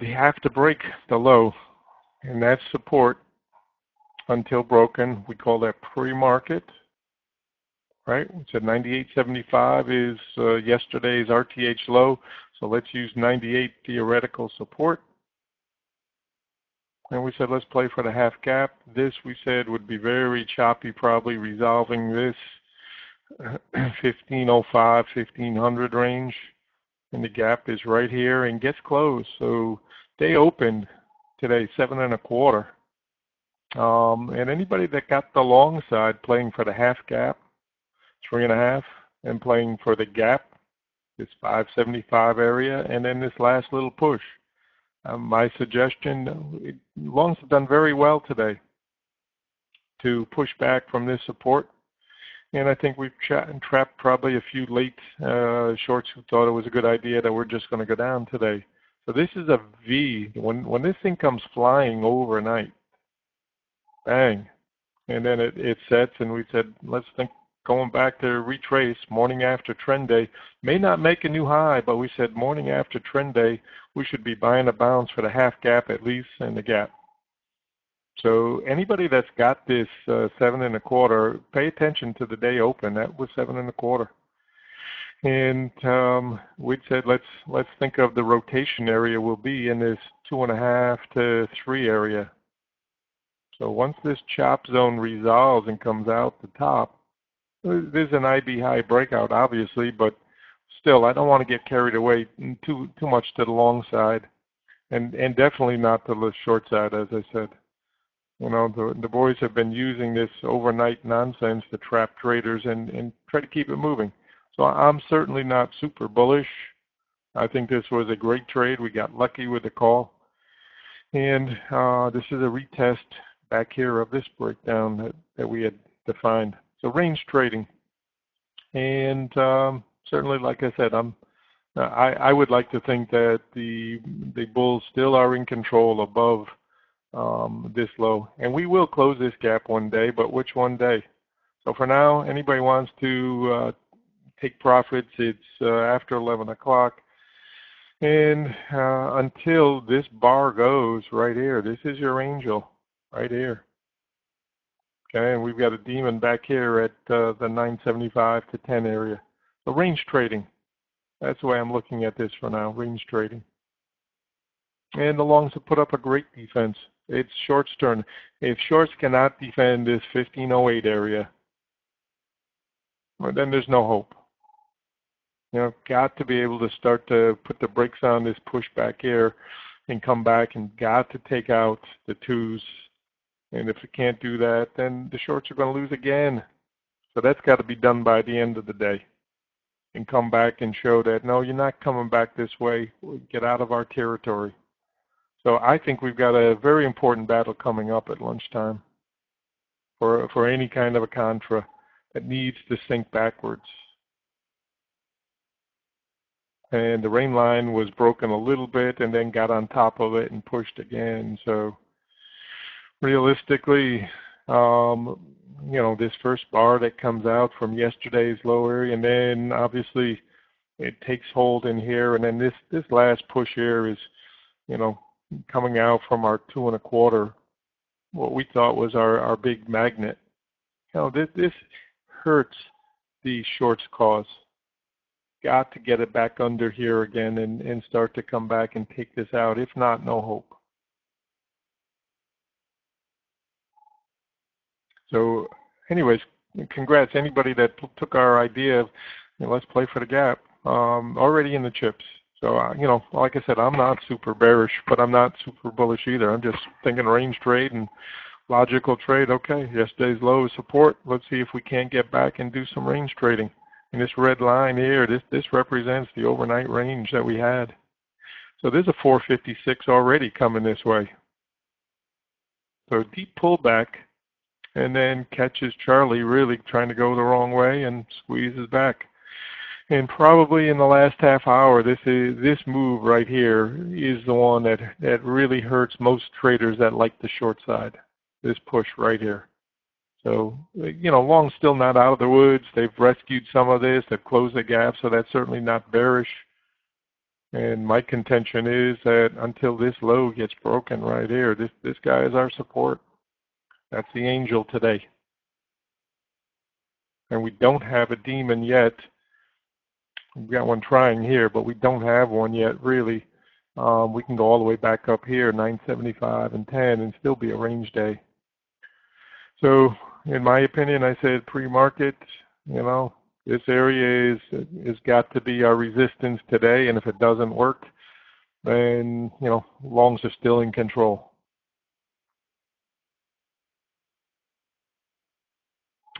they have to break the low, and that's support until broken. We call that pre-market, right? We said 98.75 is yesterday's RTH low, so let's use 98 theoretical support. And we said let's play for the half gap. This we said would be very choppy, probably resolving this 1505, 1500 range. And the gap is right here and gets closed. So they opened today 7.25. And anybody that got the long side playing for the half gap, 3.5, and playing for the gap, this 575 area, and then this last little push. My suggestion, longs have done very well today to push back from this support. And I think we've trapped probably a few late shorts who thought it was a good idea that we're just going to go down today. So this is a V. When this thing comes flying overnight, bang, and then it sets, and we said, let's think going back to retrace morning after trend day. May not make a new high, but we said morning after trend day, we should be buying a bounce for the half gap at least and the gap. So anybody that's got this 7.25, pay attention to the day open. That was 7.25. And we said let's think of the rotation area will be in this 2.5 to 3 area. So once this chop zone resolves and comes out the top, there's an IB high breakout, obviously, but still, I don't want to get carried away too much to the long side, and definitely not to the short side, as I said. You know, the boys have been using this overnight nonsense to trap traders and try to keep it moving. So I'm certainly not super bullish. I think this was a great trade. We got lucky with the call. And this is a retest back here of this breakdown that we had defined. So range trading. And certainly, like I said, I would like to think that the bulls still are in control above this low. And we will close this gap one day, but which one day? So for now, anybody wants to take profits, it's after 11 o'clock. And until this bar goes right here, this is your angel right here. Okay, and we've got a demon back here at the 975 to 10 area. So range trading. That's the way I'm looking at this for now, range trading. And the longs have put up a great defense. It's shorts turn. If shorts cannot defend this 1508 area, well, then there's no hope. You know, got to be able to start to put the brakes on this push back here and come back, and got to take out the twos. And if it can't do that, then the shorts are going to lose again. So that's got to be done by the end of the day and come back and show that, no, you're not coming back this way. Get out of our territory. So I think we've got a very important battle coming up at lunchtime for any kind of a contra that needs to sink backwards. And the rain line was broken a little bit and then got on top of it and pushed again. So realistically, you know, this first bar that comes out from yesterday's low area, and then obviously it takes hold in here, and then this last push here is, you know, coming out from our 2.25, what we thought was our big magnet. You know, this hurts the shorts cause. Got to get it back under here again and start to come back and take this out. If not, no hope. So anyways, congrats. Anybody that took our idea of, you know, let's play for the gap, already in the chips. So, you know, like I said, I'm not super bearish, but I'm not super bullish either. I'm just thinking range trade and logical trade. Okay, yesterday's low is support. Let's see if we can't get back and do some range trading. And this red line here, this represents the overnight range that we had. So there's a 456 already coming this way. So deep pullback, and then catches Charlie really trying to go the wrong way and squeezes back. And probably in the last half hour, this move right here is the one that really hurts most traders that like the short side. This push right here. So, you know, long's still not out of the woods. They've rescued some of this. They've closed the gap, so that's certainly not bearish. And my contention is that until this low gets broken right here, this guy is our support. That's the angel today. And we don't have a demon yet. We've got one trying here, but we don't have one yet, really. We can go all the way back up here, 975 and 10, and still be a range day. So, in my opinion, I said pre-market, you know, this area is got to be our resistance today, and if it doesn't work, then, you know, longs are still in control.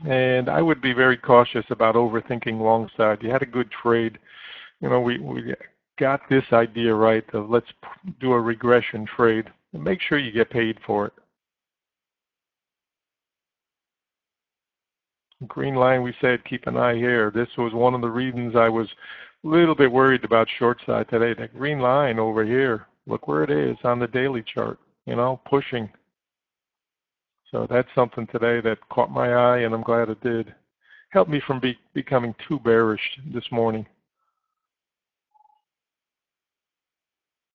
And I would be very cautious about overthinking long side. You had a good trade. You know, we got this idea right of let's do a regression trade and make sure you get paid for it. Green line, we said keep an eye here. This was one of the reasons I was a little bit worried about short side today. That green line over here, look where it is on the daily chart, you know, pushing. So that's something today that caught my eye, and I'm glad it did. Helped me from becoming too bearish this morning.